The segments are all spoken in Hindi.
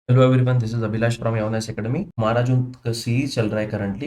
Hello everyone, this is Abhilash from Yones Academy. हमारा जो सीरीज चल रहा है currently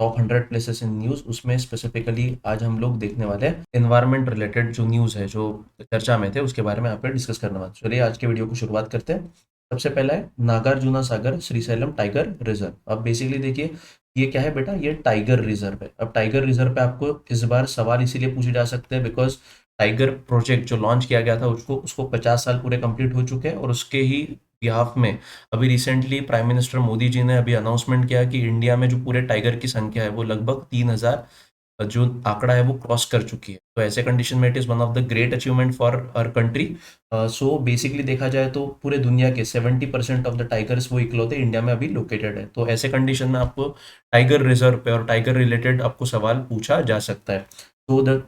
top 100 places in news, उसमें स्पेसिफिकली आज हम लोग देखने वाले हैं एनवायरमेंट रिलेटेड जो न्यूज़ है, जो चर्चा में थे, उसके बारे में यहाँ पे डिस्कस करने वाले। चलिए आज के वीडियो को शुरुआत करते हैं। सबसे पहला है नागार्जुना सागर श्रीशैलम टाइगर रिजर्व। अब बेसिकली देखिए, ये क्या है बेटा, ये टाइगर रिजर्व है। अब टाइगर रिजर्व पे आपको इस बार सवाल इसीलिए पूछे जा सकते हैं बिकॉज टाइगर प्रोजेक्ट जो लॉन्च किया गया था उसको उसको 50 साल पूरे कंप्लीट हो चुके हैं, और उसके ही बिहाफ में अभी recently prime minister Modi ji ने अभी अनाउंसमेंट किया कि इंडिया में जो पूरे टाइगर की संख्या है वो लगभग 3,000 जो आंकड़ा है वो क्रॉस कर चुकी है। तो ऐसे कंडीशन में it is one of the great achievement for our country. So basically देखा जाए तो पूरे दुनिया के 70% ऑफ द टाइगर्स वो इकलौते इंडिया में अभी लोकेटेड है। तो ऐसे कंडीशन में आपको टाइगर रिजर्व पे और टाइगर रिलेटेड आपको सवाल पूछा जा सकता है। तो the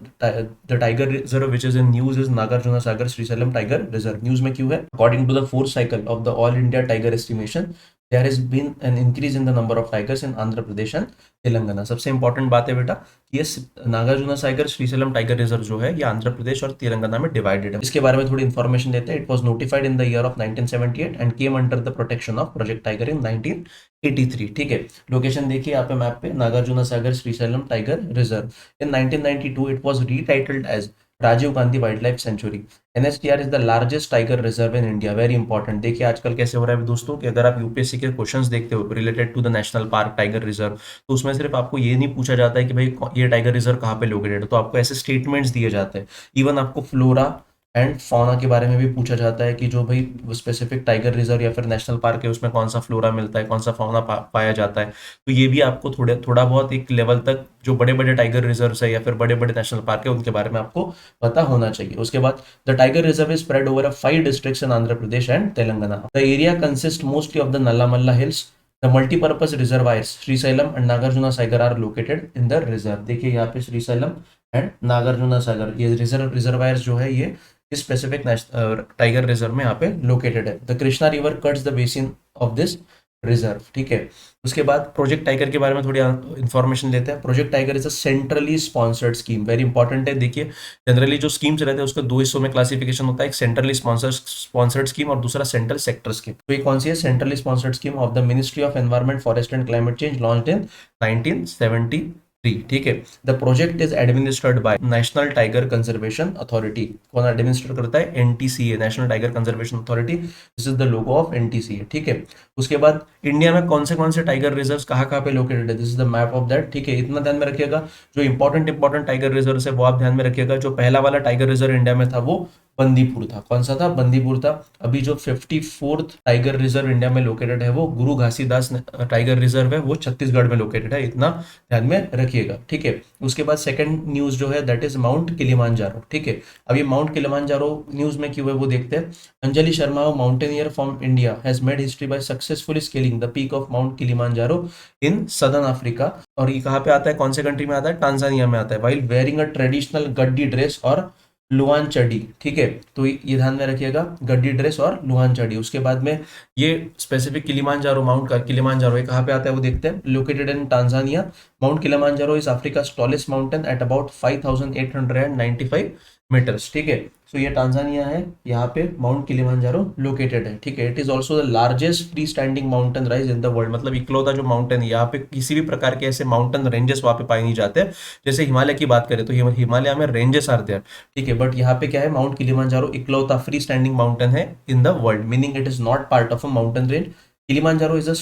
tiger reserve which is in news is Nagarjuna Sagar Srisailam tiger reserve. News में क्यों है? According to the fourth cycle of the all India tiger estimation, there has been an increase in the number of tigers in Andhra Pradesh and Telangana. सबसे इंपॉर्टेंट बात है बेटा, ये नागार्जुना सागर श्रीशैलम टाइगर रिजर्व जो है ये आंध्र प्रदेश और तेलंगाना में डिवाइडेड है। इसके बारे में थोड़ी इन्फॉर्मेशन देते हैं। It was notified in the year of 1978 and came under the protection of Project Tiger in 1983। ठीक है, लोकेशन देखिए यहाँ पे मैप पे, Nagarjuna Sagar Srisailam tiger reserve. In 1992 it was retitled as Rajiv Gandhi wildlife sanctuary. NHTR is the largest tiger reserve in India. Very important. देखिए आजकल कैसे हो रहा है दोस्तों कि अगर आप यूपीएससी के क्वेश्चंस देखते हो related to the national park tiger reserve, तो उसमें सिर्फ आपको ये नहीं पूछा जाता है कि भाई ये टाइगर रिजर्व कहाँ पे लोकेटेड है, तो आपको ऐसे स्टेटमेंट्स दिए जाते हैं। इवन आपको फ्लोरा एंड फौना के बारे में भी पूछा जाता है कि जो भाई स्पेसिफिक टाइगर रिजर्व या फिर नेशनल पार्क है उसमें कौन सा फ्लोरा मिलता है, कौन सा फौना पाया जाता है। तो ये भी आपको थोड़ा बहुत एक लेवल तक जो बड़े बड़े टाइगर रिजर्व है या फिर बड़े बड़े नेशनल पार्क है उनके बारे में आपको पता होना चाहिए। उसके बाद the tiger reserve is spread over 5 districts in Andhra Pradesh and Telangana. The area consist mostly of the Nallamala hills. The multipurpose reservoirs Srisailam and Nagarjuna Sagar are located in the reserve. देखिए यहाँ पे श्रीशैलम एंड नागार्जुना सागर ये रिजर्वायर्स जो है ये इस स्पेसिफिक टाइगर रिजर्व में यहाँ पे लोकेटेड है। The Krishna river cuts the basin of this reserve. ठीक है, उसके बाद प्रोजेक्ट टाइगर के बारे में थोड़ी इन्फॉर्मेशन लेते हैं। Project tiger is a centrally sponsored scheme. Very important है। देखिए जनरली जो स्कीम्स रहते हैं उसका दो हिस्सों में क्लासिफिकेशन होता है, एक सेंट्रली स्पॉन्सर्ड स्कीम और दूसरा सेंट्रल सेक्टर स्कीम। तो ये कौन सी है? Centrally sponsored scheme of the ministry of environment forest and climate change launched in 1973। ठीक है, the project is administered by national tiger conservation authority. कौन एडमिनिस्टर करता है? NTCA, national tiger conservation authority. This is the logo of NTCA. ठीक है, उसके बाद इंडिया में कौन से टाइगर रिजर्व्स कहाँ पे लोकेटेड है, this is the map of that. ठीक है, इतना ध्यान में रखिएगा। जो इंपॉर्टेंट टाइगर रिजर्व है वो आप ध्यान में रखिएगा। जो पहला वाला टाइगर रिजर्व इंडिया में था वो बंदीपुर था। कौन सा था? बंदीपुर था। अभी जो 54th टाइगर रिजर्व इंडिया में लोकेटेड है वो गुरु घासीदास टाइगर रिजर्व है, वो छत्तीसगढ़ में लोकेटेड है। इतना ध्यान में रखिएगा। ठीक है, उसके बाद सेकंड न्यूज जो है दैट इज माउंट किलिमांजारो। ठीक है, अब ये माउंट किलिमांजारो न्यूज में क्यों है वो देखते हैं। Anjali Sharma, mountaineer from India, has made history by successfully scaling the peak of Mount Kilimanjaro in southern Africa. और ये कहाँ पे आता है, कौन से कंट्री में आता है? टांजानिया में आता है। वाइल वेयरिंग अ ट्रेडिशनल गड्डी ड्रेस और लुआन चढ़ी। ठीक है, तो ये ध्यान में रखिएगा, गड्डी ड्रेस और लुआन चढ़ी। उसके बाद में ये स्पेसिफिक किलिमांजारो, माउंट का किलिमांजारो ये कहाँ पे आता है वो देखते हैं। Located in Tanzania. Mount Kilimanjaro is Africa's tallest mountain at about 5895 metres. ठीक है, सो ये टांजानिया है, यहाँ पे माउंट किलिमांजारो लोकेटेड है। ठीक है, it is also the largest free standing mountain rise in the world. मतलब इकलौता जो माउंटेन है, यहाँ पे किसी भी प्रकार के ऐसे माउंटेन रेंजेस वहाँ पे पाए नहीं जाते। जैसे हिमालय की बात करें तो हिमालय में रेंजेस आर देयर। ठीक है, बट यहाँ पे क्या है, माउंट किलिमांजारो इकलौता फ्री स्टैंडिंग माउंटेन है in the world, meaning it is not part of a mountain range. Kilimanjaro is a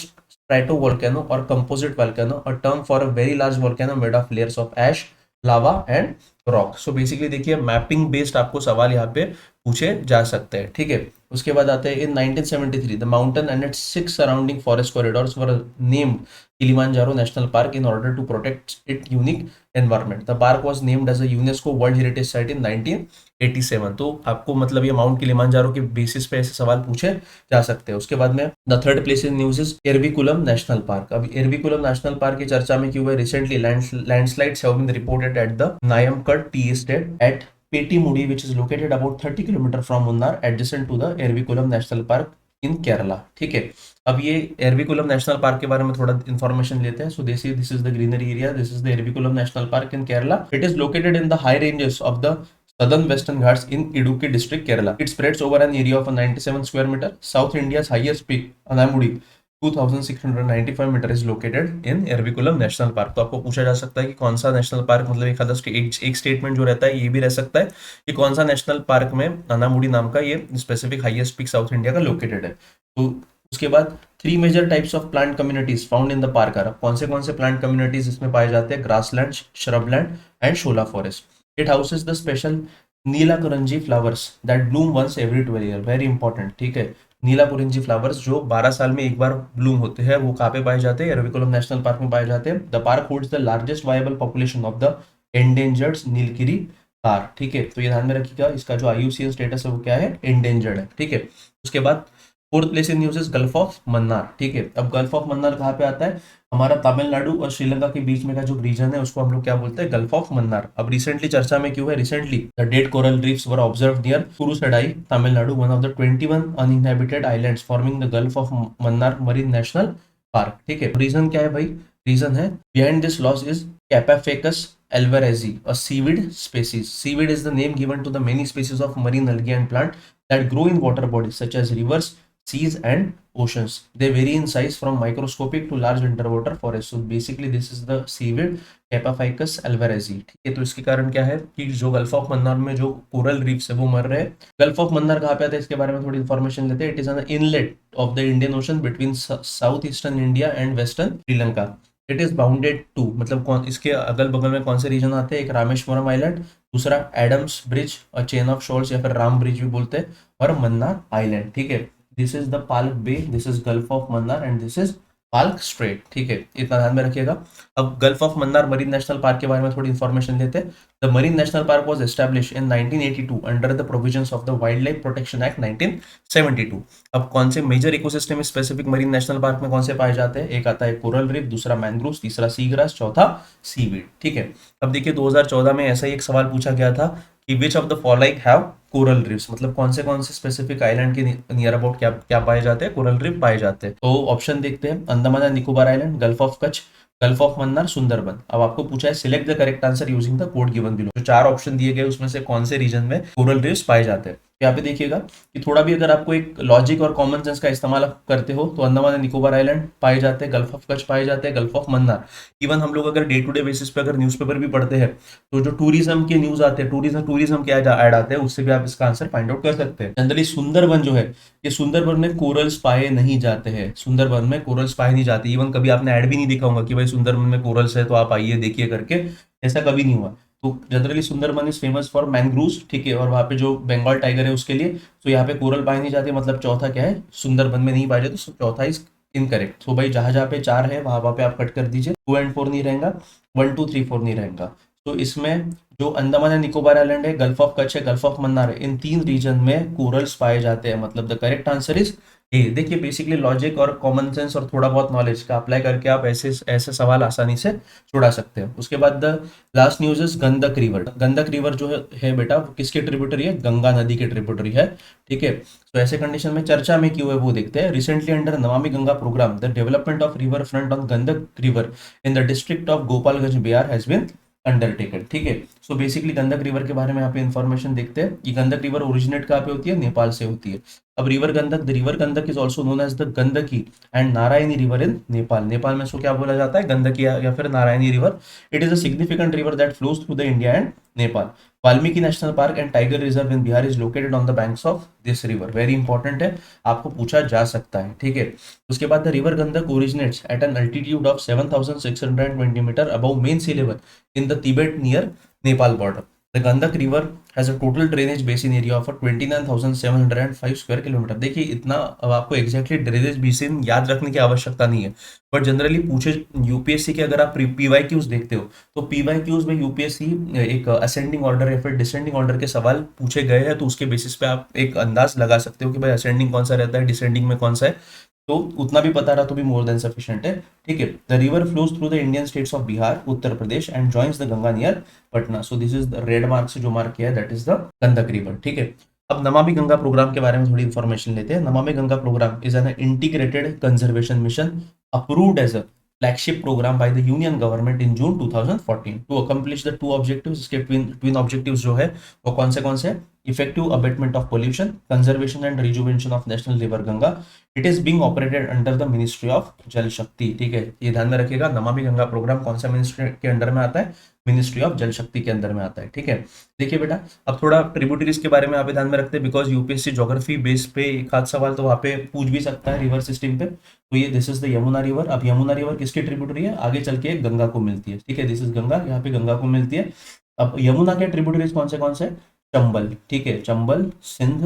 stratovolcano or composite volcano, a term for a very large volcano made of layers of ash, lava and rock. So basically देखिए मैपिंग बेस्ड आपको सवाल यहाँ पे पूछे जा सकते हैं। ठीक है, उसके बाद आते हैं इन 1973 the mountain and it's 6 surrounding forest corridors were named Kilimanjaro National Park in order to protect its unique environment. The park was named as a UNESCO World Heritage Site in 1987। तो आपको मतलब ये माउंट किलिमांजारो के बेसिस पे ऐसे सवाल पूछे जा सकते हैं। उसके बाद में the third place in news is Eravikulam national Park. अब एरविकुलम नेशनल पार्क की चर्चा में क्यों है? Recently landslides have been reported at the Naimakkad tea estate at Petimudi, which is located about 30 kilometer from Munnar, adjacent to the Erviculam National Park इन केरला। ठीक है, अब ये एरविकुलम नेशनल पार्क के बारे में थोड़ा इन्फॉर्मेशन लेते हैं। So this is the greenery area, this is the Eravikulam national park in Kerala. It is located in the high ranges of the southern western Ghats in Idukki district, Kerala. It spreads over an area of 97 square meter. South India's highest peak, Anamudi, 2695 metre is located in Eravikulam national park. तो आपको पूछा जा सकता है कि कौन सा नेशनल पार्क, मतलब एक आधा एक स्टेटमेंट जो रहता है ये भी रह सकता है कि कौन सा नेशनल पार्क में अनामुडी नाम का ये specific highest peak South India का लोकेटेड है। तो उसके बाद 3 major types of plant communities found in the park are. कौन से प्लांट कम्युनिटीज इसमें पाए जाते हैं? Grassland, shrubland and shola forest. It houses the special neela kurinji flowers that bloom once every 12 year. Very important, ठीक है। नीला कुरिंजी फ्लावर्स जो 12 साल में एक बार ब्लूम होते हैं, वो कहाँ पे पाए जाते हैं? एरविकुलम नेशनल पार्क में पाए जाते हैं। The park holds the largest viable population of the endangered Nilgiri तार, ठीक है। तो ये ध्यान में रखिएगा, इसका जो IUCN स्टेटस है वो क्या है? एंडेंजर्ड है, ठीक है। उसके बाद fourth place in news is gulf of Mannar, ठीक है। अब गल्फ ऑफ मन्नार कहाँ पे आता है? हमारा तमिलनाडु और श्रीलंका के बीच में का जो रीजन है उसको हम लोग क्या बोलते हैं? Gulf of Mannar. अब रिसेंटली चर्चा में क्यों है? Recently the dead coral reefs were observed near Kurusadai, Tamil Nadu, one of the 21 uninhabited islands forming the Gulf of Mannar marine national park, ठीक है। रीजन क्या है भाई? रीजन है behind this loss is kappaphycus alvarezi, a seaweed species. Seaweed is the name given to the many species of marine algae and plant that grow in water bodies such as rivers, seas and oceans. They vary in size from microscopic to large underwater forests. So basically this is the seaweed कैपाफाइकस alvarezi, ठीक है। तो इसके कारण क्या है कि जो गल्फ ऑफ मन्नार में जो कोरल रीफ्स है वो मर रहे हैं। गल्फ ऑफ मन्नार कहाँ पे आता है इसके बारे में थोड़ी इन्फॉर्मेशन लेते हैं। It is an inlet of the Indian Ocean between south eastern India and western Sri Lanka. It is bounded to, मतलब कौन इसके अगल बगल में कौन से रीजन आते हैं? एक रामेश्वरम आइलैंड, दूसरा एडम्स ब्रिज और चेन ऑफ शोर्स या फिर राम ब्रिज भी बोलते हैं, और मन्नार आइलैंड, ठीक है। This is the Palk bay, this is gulf of Mannar and this is Palk strait, ठीक है। इतना ध्यान में रखिएगा। अब gulf of Mannar marine national park के बारे में थोड़ी इन्फॉर्मेशन लेते हैं। The marine national park was established in 1982 under the provisions of the wild life protection act 1972। अब कौन से major ecosystem specific marine national park में कौन से पाए जाते हैं? एक आता है कोरल रीफ, दूसरा मैंग्रोव, तीसरा सी ग्रास, चौथा सीवीड, ठीक है। अब देखिए 2014 में ऐसा ही एक सवाल पूछा गया था कि which of the following have coral reefs, मतलब कौन से स्पेसिफिक आइलैंड के नियर अबाउट क्या क्या पाए जाते हैं? कोरल रीफ पाए जाते हैं। तो ऑप्शन देखते हैं, Andaman and Nicobar island, gulf of Kutch, gulf of Mannar, Sundarban. अब आपको पूछा है select the correct answer using the code given below. जो 4 ऑप्शन दिए गए उसमें से कौन से रीजन में कोरल रीफ्स पाए जाते हैं? यहाँ पे देखिएगा कि थोड़ा भी अगर आपको एक लॉजिक और कॉमन सेंस का इस्तेमाल करते हो तो अंडमान एंड निकोबार आइलैंड पाए जाते हैं, गल्फ ऑफ कच्छ पाए जाते हैं, गल्फ ऑफ मन्नार। इवन हम लोग अगर डे टू डे बेसिस पे अगर न्यूज़पेपर भी पढ़ते हैं तो जो टूरिज्म के न्यूज आते हैं, टूरिज्म क्या ऐड आते हैं, उससे भी आप इसका आंसर फाइंड आउट कर सकते हैं। जनरली सुंदरबन जो है, ये सुंदरबन में कोरल्स पाए नहीं जाते हैं, सुंदरबन में कोरल्स पाए नहीं जाते। इवन कभी आपने ऐड भी नहीं देखा होगा कि भाई सुंदरबन में कोरल्स है तो आप आइए देखिए करके, ऐसा कभी नहीं हुआ। तो generally Sundarban is famous for mangroves, ठीक है, और वहाँ पे जो बंगाल टाइगर है उसके लिए। तो यहाँ पे कोरल पाए नहीं जाते, मतलब चौथा क्या है? सुंदरबन में नहीं पाए जाते, तो चौथा इज इनकरेक्ट। तो भाई जहाँ जहाँ पे 4 है वहाँ पे आप कट कर दीजिए। 2 एंड 4 नहीं रहेगा, 1 2 3 4 नहीं रहेगा। तो इसमें जो अंडमान एंड निकोबार आइलैंड है, गल्फ ऑफ कच्छ है, गल्फ ऑफ मन्नार है, इन 3 रीजन में कोरल्स पाए जाते हैं, मतलब the correct answer is a. देखिए बेसिकली लॉजिक और कॉमन सेंस और थोड़ा बहुत नॉलेज का अप्लाई करके आप ऐसे ऐसे सवाल आसानी से छुड़ा सकते हैं। उसके बाद the last news is Gandak river. Gandak river जो है बेटा वो किसकी ट्रिब्यूटरी है? गंगा नदी की ट्रिब्यूटरी है, ठीक है। तो ऐसे कंडीशन में चर्चा में क्यों है वो देखते हैं। Recently under Namami Ganga programme the development of river front on Gandak river in the district of Gopalganj Bihar has been undertaken, ठीक है। सो बेसिकली गंडक रिवर के बारे में यहाँ पे इन्फॉर्मेशन देखते हैं कि गंडक रिवर ओरिजिनेट कहाँ पे होती है? नेपाल से होती है। अब river Gandak, the river Gandak is also known as the Gandaki and Narayani river in Nepal. Nepal में इसको क्या बोला जाता है? गंडकी या फिर Narayani river. It is a significant river that flows through the India and Nepal. Valmiki national park and tiger reserve in Bihar is located on the banks of this river. Very important है, आपको पूछा जा सकता है, ठीक है। उसके बाद the river Gandak originates at an altitude of 7620 metre above mean sea level in the Tibet near Nepal border. The Gandak River has a total drainage basin area of 29,705 square kilometre. देखिए इतना, अब आपको एग्जैक्टली ड्रेनेज बेसिन याद रखने की आवश्यकता नहीं है, बट जनरली पूछे यूपीएससी के अगर आप पीवाईक्यूज देखते हो तो पीवाईक्यूज में यूपीएससी एक असेंडिंग ऑर्डर या फिर डिसेंडिंग ऑर्डर के सवाल पूछे गए हैं, तो उसके बेसिस पे आप एक अंदाज लगा सकते हो कि भाई असेंडिंग कौन सा रहता है, डिसेंडिंग में कौन सा है। तो उतना भी पता रहा तो भी मोर देन सफिशिएंट है, ठीक है। The river flows through the Indian states of Bihar, Uttar Pradesh and joins the Ganga near Patna. So this is the red mark से जो मार्क किया है that is the Gandak river, ठीक है। अब नमामि गंगा प्रोग्राम के बारे में थोड़ी इन्फॉर्मेशन लेते हैं। Namami Ganga programme is an integrated conservation mission approved as a flagship program by the Union government in June 2014 to accomplish the two objectives. इसके twin objectives जो है वो कौन से effective abatement of pollution, conservation and rejuvenation of national river Ganga. It is being operated under the Ministry of जल शक्ति. ठीक है, ये ध्यान में रखिएगा. नमामि गंगा प्रोग्राम कौन सा मिनिस्ट्री के अंडर में आता है? मिनिस्ट्री ऑफ जल शक्ति के अंदर में आता है. ठीक है, देखिए बेटा, अब थोड़ा ट्रिब्यूटरीज के बारे में आप ध्यान में रखते हैं, बिकॉज यूपीएससी ज्योग्राफी बेस पे एक आध सवाल तो वहाँ पे पूछ भी सकता है रिवर सिस्टम पे. तो ये this is the Yamuna river. अब यमुना रिवर किसकी ट्रिब्यूटरी है? आगे चल के गंगा को मिलती है. ठीक है, दिस इज गंगा, यहाँ पे गंगा को मिलती है. अब यमुना के ट्रिब्यूटरीज कौन से? चंबल. ठीक है, चंबल, सिंध,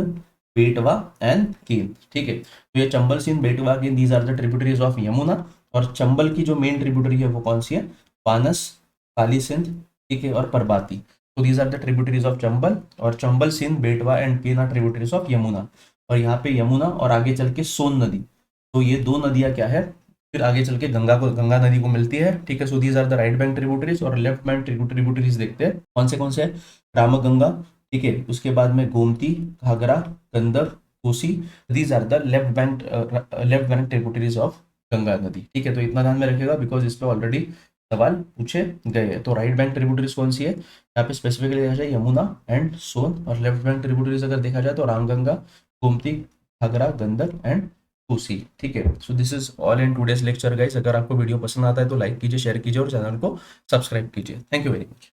बेटवा एंड केन. ठीक है, तो ये Chambal, Sindh, Betwa, Ken, these are the tributaries of Yamuna. और चंबल की जो मेन ट्रिब्यूटरी है वो कौन सी है? पानस, काली सिंध, ठीक है, और परबाती. तो these are the tributaries of Chambal. और Chambal, Sindh, Betwa and Ken are tributaries of Yamuna. और यहाँ पे यमुना और आगे चल के सोन नदी. तो ये दो नदियां क्या है, फिर आगे चल के गंगा नदी को मिलती है. ठीक है, so these are the right bank tributaries. और लेफ्ट बैंक ट्रिब्यूटरीज देखते हैं कौन से है. रामगंगा, ठीक है, उसके बाद में Gomti, Ghaghara, Gandak, Kosi. These are the left bank tributaries of Ganga नदी. ठीक है, तो इतना ध्यान में रखिएगा बिकॉज इस पे ऑलरेडी सवाल पूछे गए हैं. तो राइट बैंक ट्रिब्यूटरीज कौन सी है यहाँ पे स्पेसिफिकली देखा जाए? यमुना एंड सोन. और लेफ्ट बैंक ट्रिब्यूटरीज अगर देखा जाए तो रामगंगा, गोमती, घाघरा, गंडक एंड कोसी. ठीक है, so this is all in today's lecture guys. अगर आपको वीडियो पसंद आता है तो लाइक कीजिए, शेयर कीजिए और चैनल को सब्सक्राइब कीजिए. Thank you very much.